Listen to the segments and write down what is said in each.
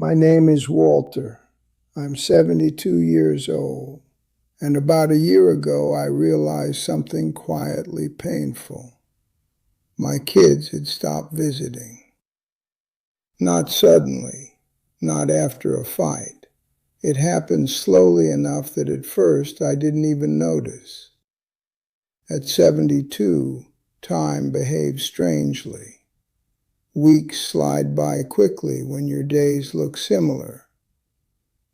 My name is Walter. I'm 72 years old, and about a year ago I realized something quietly painful. My kids had stopped visiting. Not suddenly, not after a fight. It happened slowly enough that at first I didn't even notice. At 72, time behaves strangely. Weeks slide by quickly when your days look similar.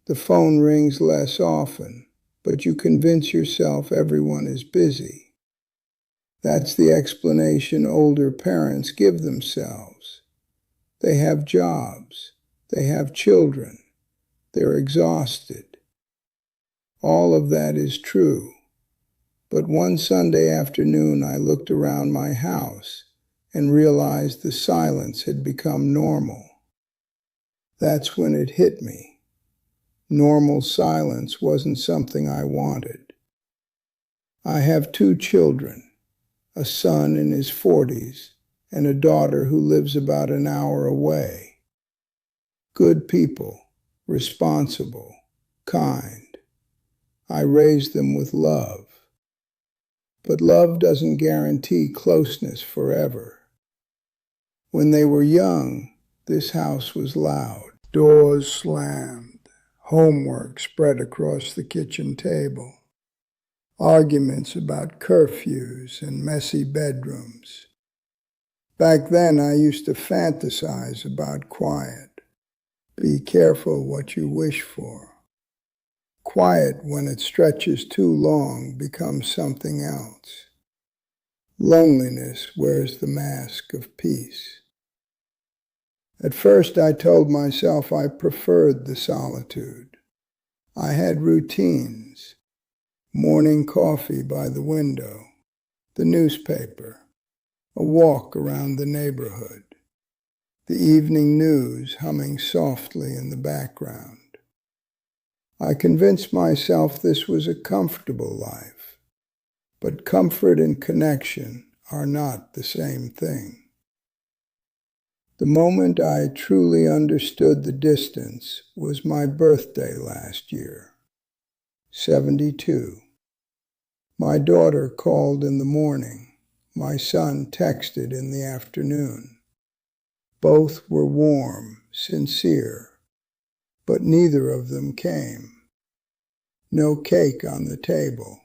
The phone rings less often, but you convince yourself everyone is busy. That's the explanation older parents give themselves. They have jobs, they have children, they're exhausted. All of that is true. But one Sunday afternoon I looked around my house and realized the silence had become normal. That's when it hit me. Normal silence wasn't something I wanted. I have two children, a son in his 40s and a daughter who lives about an hour away. Good people, responsible, kind. I raised them with love. But love doesn't guarantee closeness forever. When they were young, this house was loud. Doors slammed. Homework spread across the kitchen table. Arguments about curfews and messy bedrooms. Back then, I used to fantasize about quiet. Be careful what you wish for. Quiet, when it stretches too long, becomes something else. Loneliness wears the mask of peace. At first, I told myself I preferred the solitude. I had routines. Morning coffee by the window, the newspaper, a walk around the neighborhood, the evening news humming softly in the background. I convinced myself this was a comfortable life, but comfort and connection are not the same thing. The moment I truly understood the distance was my birthday last year, 72. My daughter called in the morning. My son texted in the afternoon. Both were warm, sincere, but neither of them came. No cake on the table.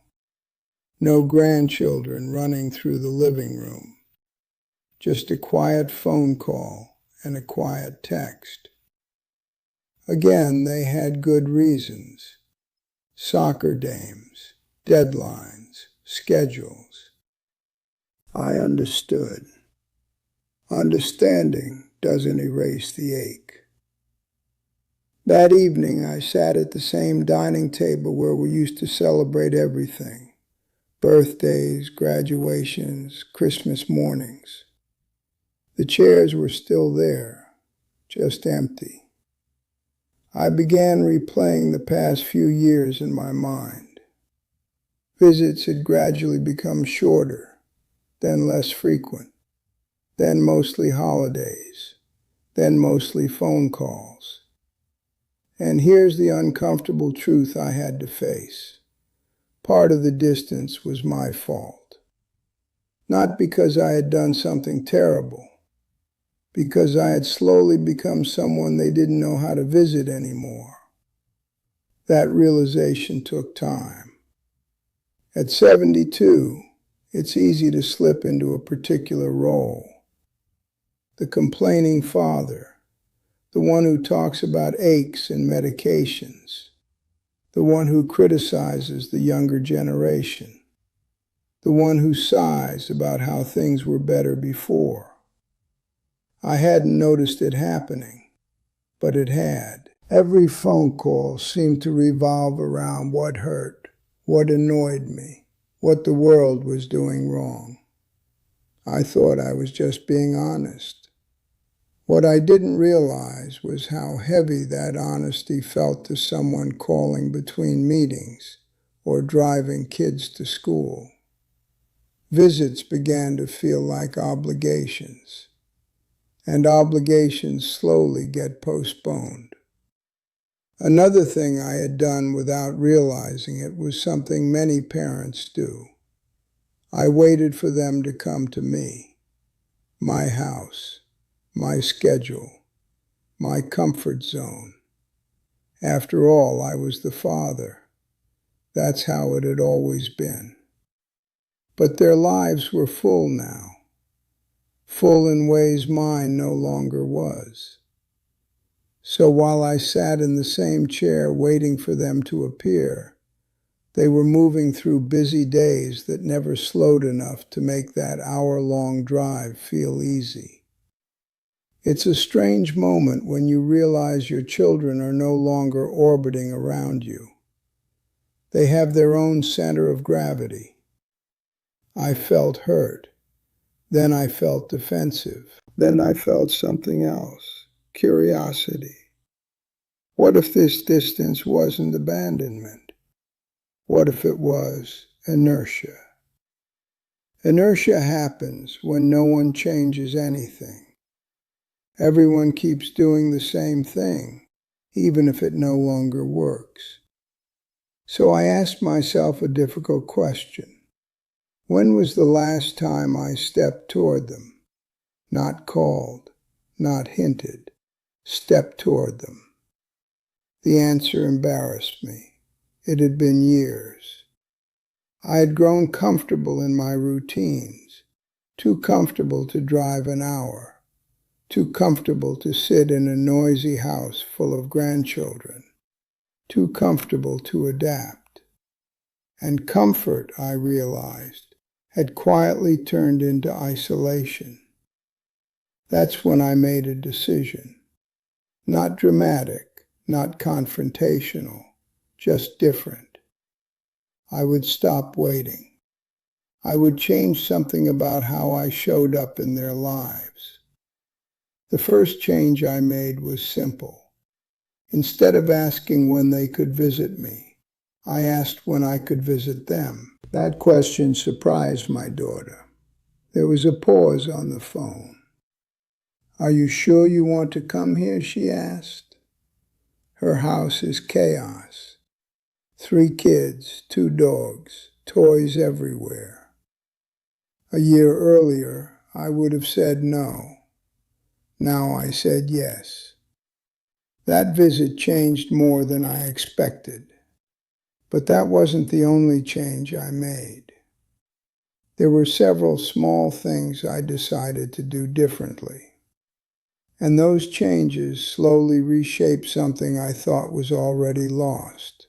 No grandchildren running through the living room. Just a quiet phone call and a quiet text. Again, they had good reasons. Soccer games, deadlines, schedules. I understood. Understanding doesn't erase the ache. That evening, I sat at the same dining table where we used to celebrate everything. Birthdays, graduations, Christmas mornings. The chairs were still there, just empty. I began replaying the past few years in my mind. Visits had gradually become shorter, then less frequent, then mostly holidays, then mostly phone calls. And here's the uncomfortable truth I had to face. Part of the distance was my fault. Not because I had done something terrible, because I had slowly become someone they didn't know how to visit anymore. That realization took time. At 72, it's easy to slip into a particular role. The complaining father, the one who talks about aches and medications, the one who criticizes the younger generation, the one who sighs about how things were better before. I hadn't noticed it happening, but it had. Every phone call seemed to revolve around what hurt, what annoyed me, what the world was doing wrong. I thought I was just being honest. What I didn't realize was how heavy that honesty felt to someone calling between meetings or driving kids to school. Visits began to feel like obligations, and obligations slowly get postponed. Another thing I had done without realizing it was something many parents do. I waited for them to come to me, my house, my schedule, my comfort zone. After all, I was the father. That's how it had always been. But their lives were full now, full in ways mine no longer was. So while I sat in the same chair waiting for them to appear, they were moving through busy days that never slowed enough to make that hour-long drive feel easy. It's a strange moment when you realize your children are no longer orbiting around you. They have their own center of gravity. I felt hurt. Then I felt defensive. Then I felt something else, curiosity. What if this distance wasn't abandonment? What if it was inertia? Inertia happens when no one changes anything. Everyone keeps doing the same thing, even if it no longer works. So I asked myself a difficult question. When was the last time I stepped toward them? Not called, not hinted, stepped toward them. The answer embarrassed me. It had been years. I had grown comfortable in my routines, too comfortable to drive an hour, too comfortable to sit in a noisy house full of grandchildren, too comfortable to adapt. And comfort, I realized, had quietly turned into isolation. That's when I made a decision. Not dramatic, not confrontational, just different. I would stop waiting. I would change something about how I showed up in their lives. The first change I made was simple. Instead of asking when they could visit me, I asked when I could visit them. That question surprised my daughter. There was a pause on the phone. "Are you sure you want to come here?" she asked. Her house is chaos. 3 kids, 2 dogs, toys everywhere. A year earlier, I would have said no. Now I said yes. That visit changed more than I expected. But that wasn't the only change I made. There were several small things I decided to do differently. And those changes slowly reshaped something I thought was already lost.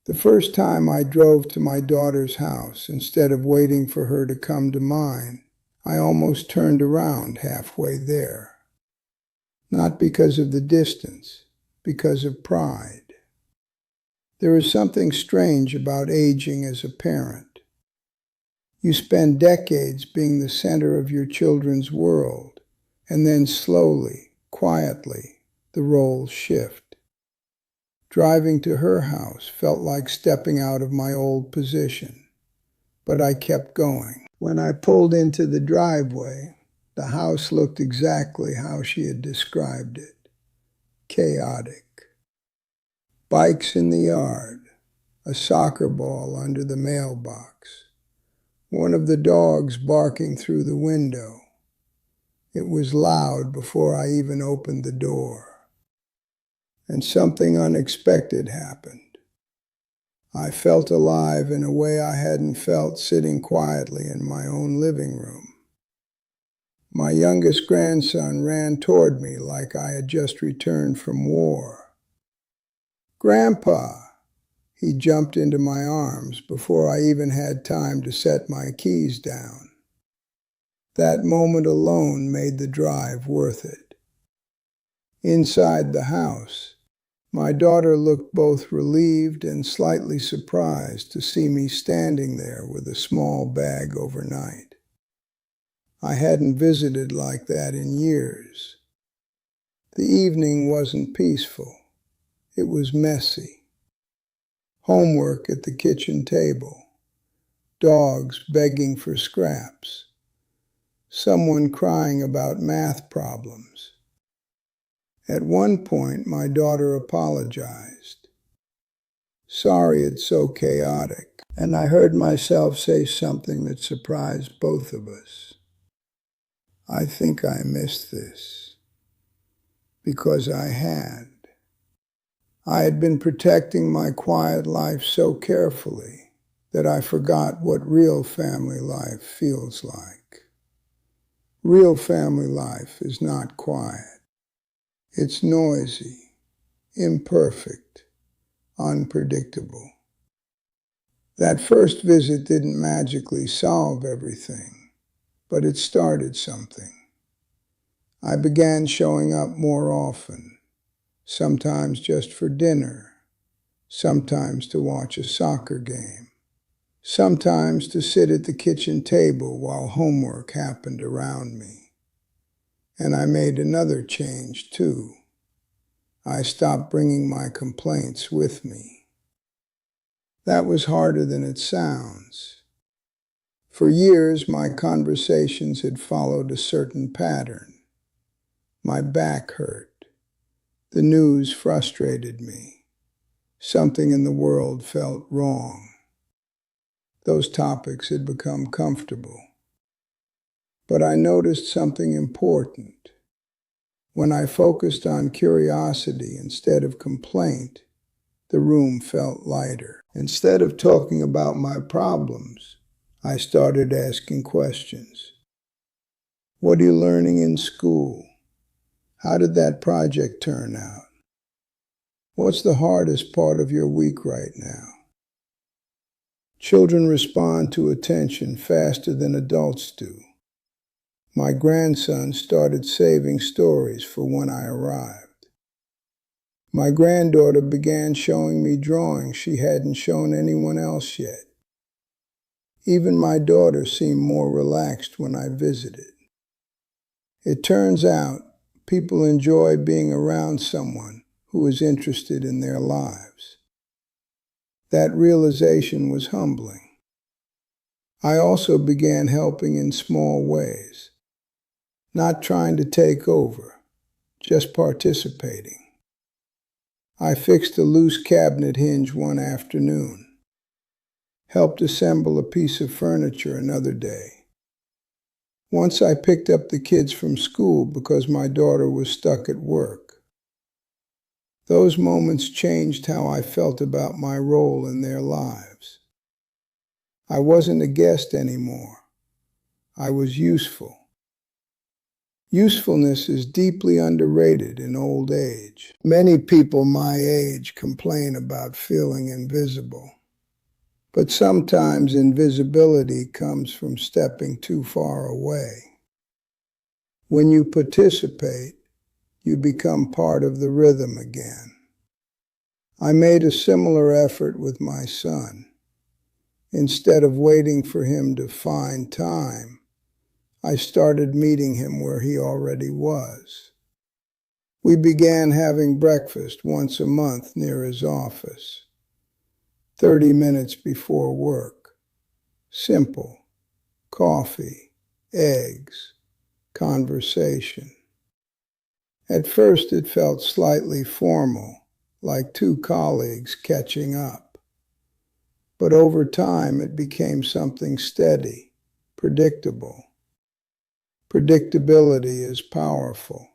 The first time I drove to my daughter's house, instead of waiting for her to come to mine, I almost turned around halfway there. Not because of the distance, because of pride. There is something strange about aging as a parent. You spend decades being the center of your children's world, and then slowly, quietly, the roles shift. Driving to her house felt like stepping out of my old position, but I kept going. When I pulled into the driveway, the house looked exactly how she had described it. Chaotic. Bikes in the yard, a soccer ball under the mailbox, one of the dogs barking through the window. It was loud before I even opened the door. And something unexpected happened. I felt alive in a way I hadn't felt sitting quietly in my own living room. My youngest grandson ran toward me like I had just returned from war. "Grandpa!" He jumped into my arms before I even had time to set my keys down. That moment alone made the drive worth it. Inside the house, my daughter looked both relieved and slightly surprised to see me standing there with a small bag overnight. I hadn't visited like that in years. The evening wasn't peaceful. It was messy. Homework at the kitchen table. Dogs begging for scraps. Someone crying about math problems. At one point, my daughter apologized. "Sorry it's so chaotic." And I heard myself say something that surprised both of us. "I think I missed this." Because I had. I had been protecting my quiet life so carefully that I forgot what real family life feels like. Real family life is not quiet. It's noisy, imperfect, unpredictable. That first visit didn't magically solve everything, but it started something. I began showing up more often, sometimes just for dinner, sometimes to watch a soccer game, sometimes to sit at the kitchen table while homework happened around me. And I made another change too. I stopped bringing my complaints with me. That was harder than it sounds. For years, my conversations had followed a certain pattern. My back hurt. The news frustrated me. Something in the world felt wrong. Those topics had become comfortable. But I noticed something important. When I focused on curiosity instead of complaint, the room felt lighter. Instead of talking about my problems, I started asking questions. What are you learning in school? How did that project turn out? What's the hardest part of your week right now? Children respond to attention faster than adults do. My grandson started saving stories for when I arrived. My granddaughter began showing me drawings she hadn't shown anyone else yet. Even my daughter seemed more relaxed when I visited. It turns out people enjoy being around someone who is interested in their lives. That realization was humbling. I also began helping in small ways, not trying to take over, just participating. I fixed a loose cabinet hinge one afternoon, helped assemble a piece of furniture another day. Once I picked up the kids from school because my daughter was stuck at work. Those moments changed how I felt about my role in their lives. I wasn't a guest anymore. I was useful. Usefulness is deeply underrated in old age. Many people my age complain about feeling invisible. But sometimes invisibility comes from stepping too far away. When you participate, you become part of the rhythm again. I made a similar effort with my son. Instead of waiting for him to find time, I started meeting him where he already was. We began having breakfast once a month near his office, 30 minutes before work. Simple. Coffee, eggs, conversation. At first it felt slightly formal, like two colleagues catching up. But over time it became something steady, predictable. Predictability is powerful.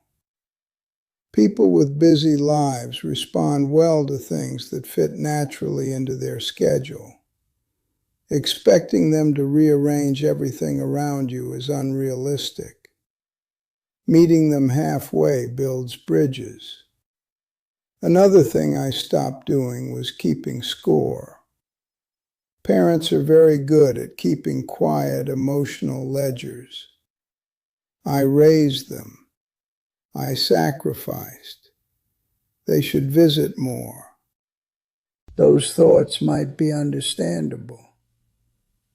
People with busy lives respond well to things that fit naturally into their schedule. Expecting them to rearrange everything around you is unrealistic. Meeting them halfway builds bridges. Another thing I stopped doing was keeping score. Parents are very good at keeping quiet, emotional ledgers. I raised them. I sacrificed. They should visit more. Those thoughts might be understandable,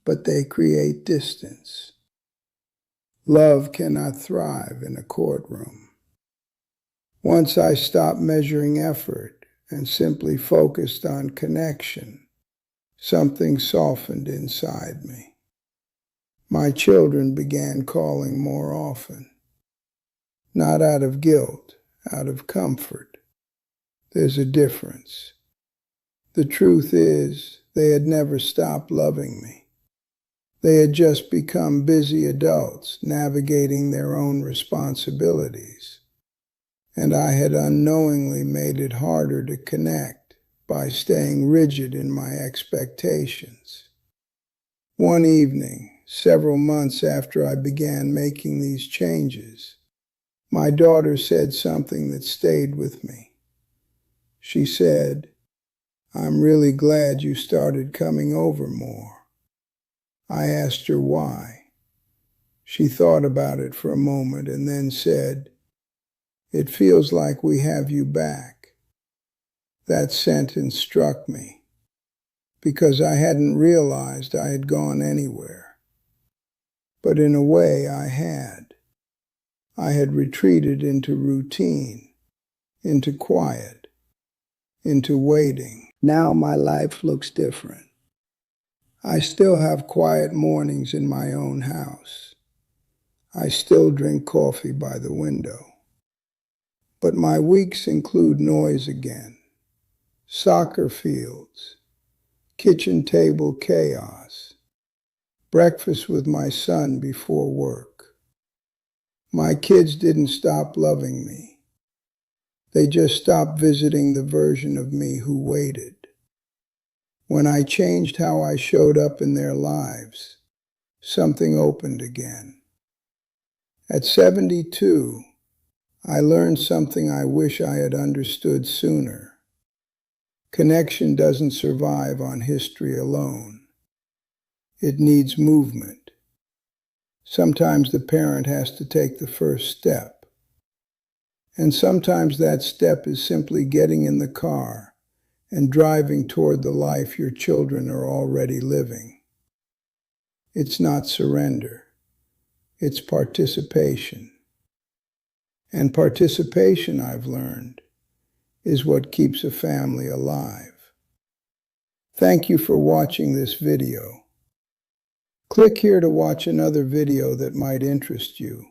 but they create distance. Love cannot thrive in a courtroom. Once I stopped measuring effort and simply focused on connection, something softened inside me. My children began calling more often, not out of guilt, out of comfort. There's a difference. The truth is, they had never stopped loving me. They had just become busy adults navigating their own responsibilities. And I had unknowingly made it harder to connect by staying rigid in my expectations. One evening, several months after I began making these changes, my daughter said something that stayed with me. She said, "I'm really glad you started coming over more." I asked her why. She thought about it for a moment and then said, "It feels like we have you back." That sentence struck me because I hadn't realized I had gone anywhere. But in a way I had. I had retreated into routine, into quiet, into waiting. Now my life looks different. I still have quiet mornings in my own house. I still drink coffee by the window. But my weeks include noise again. Soccer fields, kitchen table chaos, breakfast with my son before work. My kids didn't stop loving me. They just stopped visiting the version of me who waited. When I changed how I showed up in their lives, something opened again. At 72, I learned something I wish I had understood sooner. Connection doesn't survive on history alone. It needs movement. Sometimes the parent has to take the first step. And sometimes that step is simply getting in the car and driving toward the life your children are already living. It's not surrender. It's participation. And participation, I've learned, is what keeps a family alive. Thank you for watching this video. Click here to watch another video that might interest you.